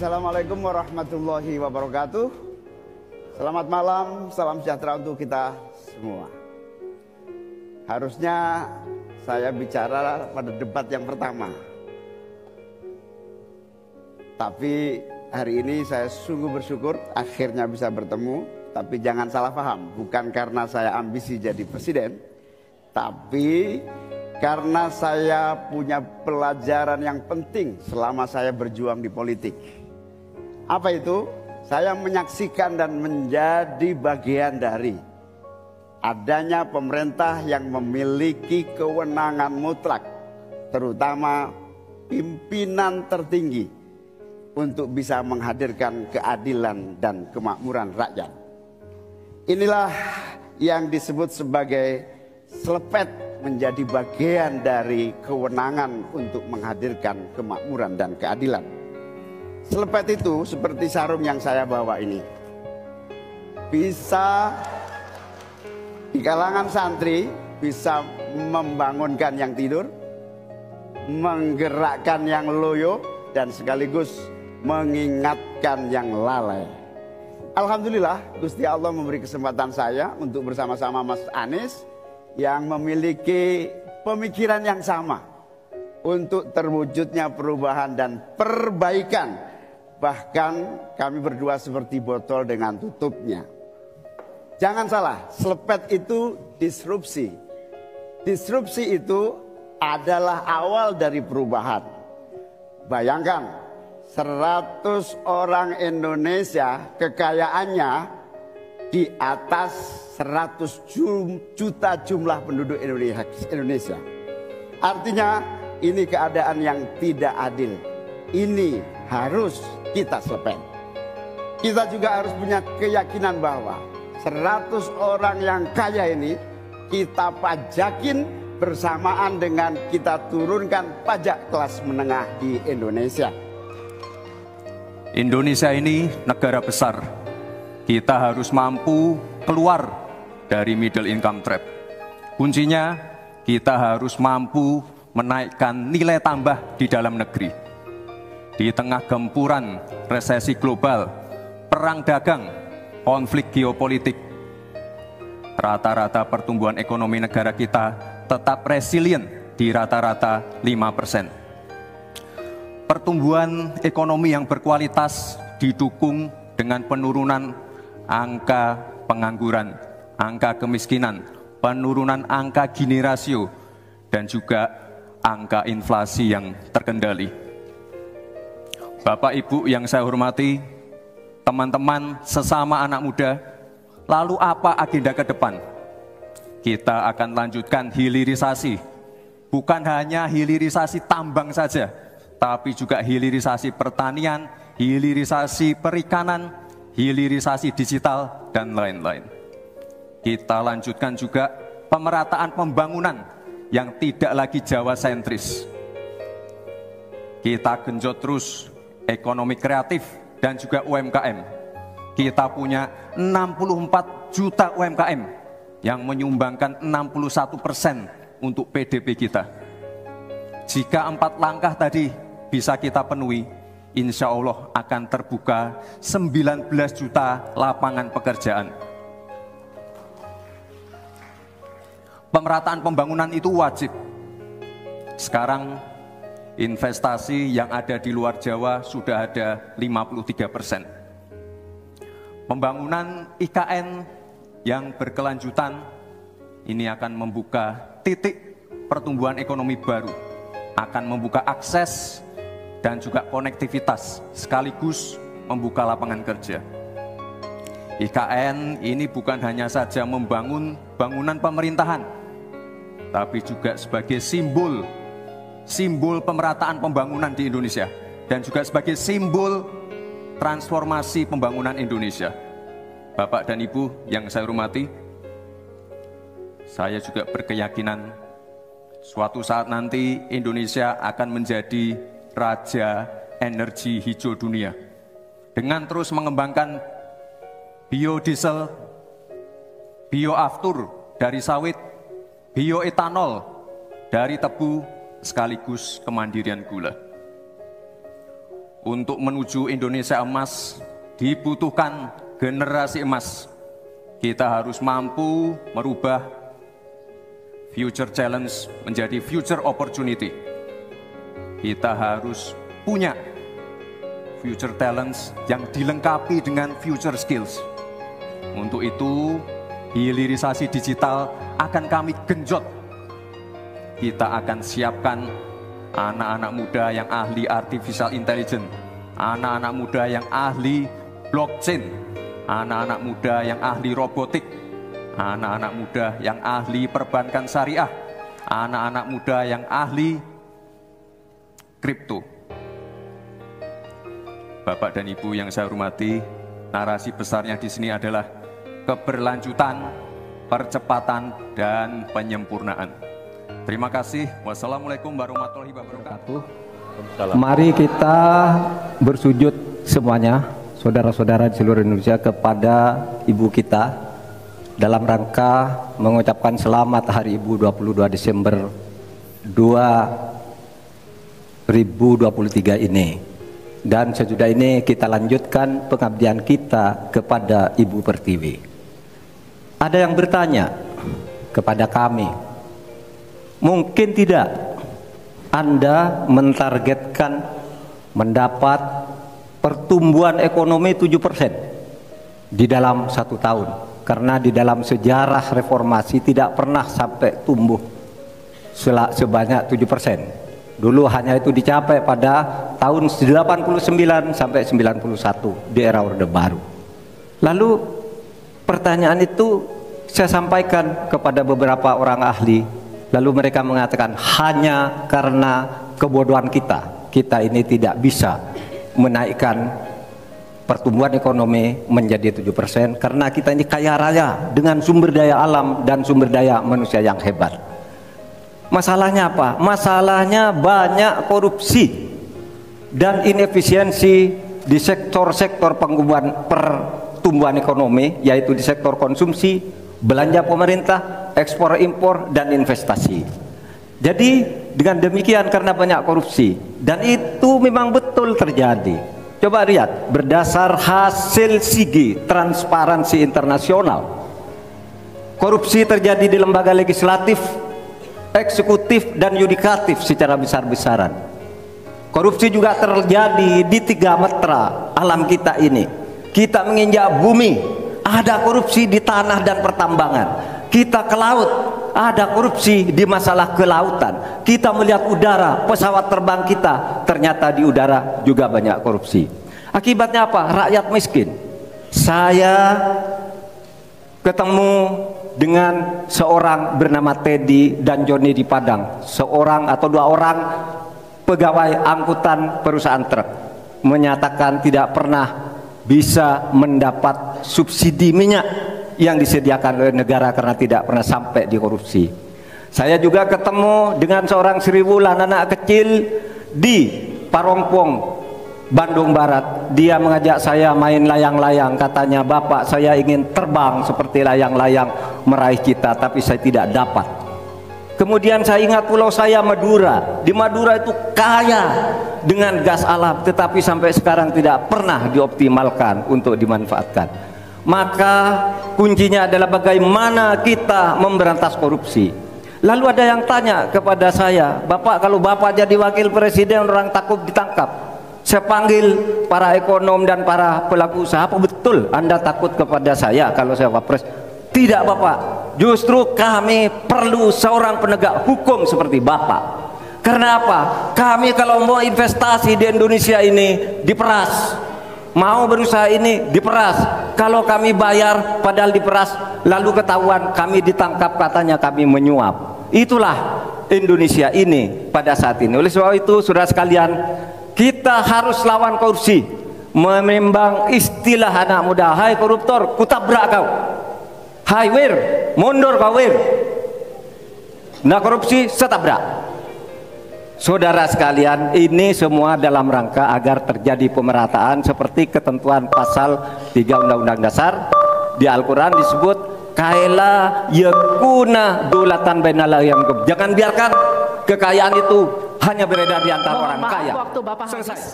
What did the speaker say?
Assalamualaikum warahmatullahi wabarakatuh. Selamat malam, salam sejahtera untuk kita semua. Harusnya saya bicara pada debat yang pertama, tapi hari ini saya sungguh bersyukur akhirnya bisa bertemu. Tapi jangan salah paham, bukan karena saya ambisi jadi presiden, tapi karena saya punya pelajaran yang penting selama saya berjuang di politik. Apa itu? Saya menyaksikan dan menjadi bagian dari adanya pemerintah yang memiliki kewenangan mutlak, terutama pimpinan tertinggi, untuk bisa menghadirkan keadilan dan kemakmuran rakyat. Inilah yang disebut sebagai selepet, menjadi bagian dari kewenangan untuk menghadirkan kemakmuran dan keadilan. Selepet itu seperti sarung yang saya bawa ini, bisa di kalangan santri bisa membangunkan yang tidur, menggerakkan yang loyo, dan sekaligus mengingatkan yang lalai. Alhamdulillah, Gusti Allah memberi kesempatan saya untuk bersama-sama Mas Anies yang memiliki pemikiran yang sama untuk terwujudnya perubahan dan perbaikan. Bahkan kami berdua seperti botol dengan tutupnya. Jangan salah, selepet itu disrupsi. Disrupsi itu adalah awal dari perubahan. Bayangkan, 100 orang Indonesia kekayaannya di atas 100 juta jumlah penduduk Indonesia. Artinya ini keadaan yang tidak adil. Ini harus kita selepet. Kita juga harus punya keyakinan bahwa 100 orang yang kaya ini kita pajakin bersamaan dengan kita turunkan pajak kelas menengah di Indonesia. Indonesia ini negara besar. Kita harus mampu keluar dari middle income trap. Kuncinya kita harus mampu menaikkan nilai tambah di dalam negeri. Di tengah gempuran resesi global, perang dagang, konflik geopolitik, rata-rata pertumbuhan ekonomi negara kita tetap resilient di rata-rata 5%. Pertumbuhan ekonomi yang berkualitas didukung dengan penurunan angka pengangguran, angka kemiskinan, penurunan angka Gini rasio, dan juga angka inflasi yang terkendali. Bapak Ibu yang saya hormati, teman-teman sesama anak muda, lalu apa agenda ke depan? Kita akan lanjutkan hilirisasi, bukan hanya hilirisasi tambang saja, tapi juga hilirisasi pertanian, hilirisasi perikanan, hilirisasi digital, dan lain-lain. Kita lanjutkan juga pemerataan pembangunan yang tidak lagi Jawa sentris. Kita genjot terus ekonomi kreatif dan juga UMKM. Kita punya 64 juta UMKM yang menyumbangkan 61% untuk PDB kita. Jika 4 langkah tadi bisa kita penuhi, insya Allah akan terbuka 19 juta lapangan pekerjaan. Pemerataan pembangunan itu wajib. Sekarang investasi yang ada di luar Jawa sudah ada 53%. Pembangunan IKN yang berkelanjutan ini akan membuka titik pertumbuhan ekonomi baru, akan membuka akses dan juga konektivitas, sekaligus membuka lapangan kerja. IKN ini bukan hanya saja membangun bangunan pemerintahan, tapi juga sebagai simbol pemerataan pembangunan di Indonesia, dan juga sebagai simbol transformasi pembangunan Indonesia. Bapak dan Ibu yang saya hormati, saya juga berkeyakinan suatu saat nanti Indonesia akan menjadi raja energi hijau dunia dengan terus mengembangkan biodiesel, bioaftur dari sawit, bioetanol dari tebu, sekaligus kemandirian gula. Untuk menuju Indonesia emas dibutuhkan generasi emas. Kita harus mampu merubah future challenge menjadi future opportunity. Kita harus punya future talents yang dilengkapi dengan future skills. Untuk itu, hilirisasi digital akan kami genjot. Kita akan siapkan anak-anak muda yang ahli artificial intelligence, anak-anak muda yang ahli blockchain, anak-anak muda yang ahli robotik, anak-anak muda yang ahli perbankan syariah, anak-anak muda yang ahli kripto. Bapak dan Ibu yang saya hormati, narasi besarnya di sini adalah keberlanjutan, percepatan, dan penyempurnaan. Terima kasih. Wassalamualaikum warahmatullahi wabarakatuh. Mari kita bersujud semuanya, saudara-saudara di seluruh Indonesia, kepada Ibu kita dalam rangka mengucapkan selamat Hari Ibu 22 Desember 2023 ini. Dan sesudah ini kita lanjutkan pengabdian kita kepada Ibu Pertiwi. Ada yang bertanya kepada kami, mungkin tidak Anda mentargetkan mendapat pertumbuhan ekonomi 7% di dalam 1 tahun, karena di dalam sejarah reformasi tidak pernah sampai tumbuh sebanyak 7%. Dulu hanya itu dicapai pada tahun 89 sampai 91 di era Orde Baru. Lalu pertanyaan itu saya sampaikan kepada beberapa orang ahli. Lalu mereka mengatakan hanya karena kebodohan kita ini tidak bisa menaikkan pertumbuhan ekonomi menjadi 7% karena kita ini kaya raya dengan sumber daya alam dan sumber daya manusia yang hebat. Masalahnya apa? Masalahnya banyak korupsi dan inefisiensi di sektor-sektor pertumbuhan ekonomi, yaitu di sektor konsumsi, belanja pemerintah, ekspor impor, dan investasi. Jadi dengan demikian karena banyak korupsi, dan itu memang betul terjadi. Coba lihat berdasar hasil SIGI, Transparansi Internasional, korupsi terjadi di lembaga legislatif, eksekutif, dan yudikatif secara besar-besaran. Korupsi juga terjadi di 3 metra alam kita ini. Kita menginjak bumi, ada korupsi di tanah dan pertambangan. Kita ke laut, ada korupsi di masalah kelautan. Kita melihat udara, pesawat terbang kita, ternyata di udara juga banyak korupsi. Akibatnya apa? Rakyat miskin. Saya ketemu dengan seorang bernama Teddy dan Joni di Padang, seorang atau 2 orang pegawai angkutan perusahaan truk, menyatakan tidak pernah bisa mendapat subsidi minyak yang disediakan oleh negara karena tidak pernah sampai di korupsi. Saya juga ketemu dengan seorang Sri Wulan, anak kecil di Parongpong, Bandung Barat. Dia mengajak saya main layang-layang, katanya, "Bapak, saya ingin terbang seperti layang-layang meraih cita, tapi saya tidak dapat." Kemudian saya ingat pulau saya, Madura. Di Madura itu kaya dengan gas alam, tetapi sampai sekarang tidak pernah dioptimalkan untuk dimanfaatkan. Maka kuncinya adalah bagaimana kita memberantas korupsi. Lalu ada yang tanya kepada saya, "Bapak, kalau Bapak jadi wakil presiden orang takut ditangkap." Saya panggil para ekonom dan para pelaku usaha, "Apa betul Anda takut kepada saya kalau saya wapres?" "Tidak, Bapak, justru kami perlu seorang penegak hukum seperti Bapak. Karena apa? Kami kalau mau investasi di Indonesia ini diperas, mau berusaha ini diperas. Kalau kami bayar padahal diperas, lalu ketahuan kami ditangkap, katanya kami menyuap." Itulah Indonesia ini pada saat ini. Oleh sebab itu, saudara sekalian, kita harus lawan korupsi. Memembang istilah anak muda, "Hai koruptor, kutabrak kau. Hai wir, mundur kau wir. Nah korupsi, setabrak." Saudara sekalian, ini semua dalam rangka agar terjadi pemerataan seperti ketentuan pasal 3 Undang-Undang Dasar. Di Al-Quran disebut kaila yakuna dolatan bainal yang. Jangan biarkan kekayaan itu hanya beredar di antara orang kaya. Waktu Bapak selesai. habis.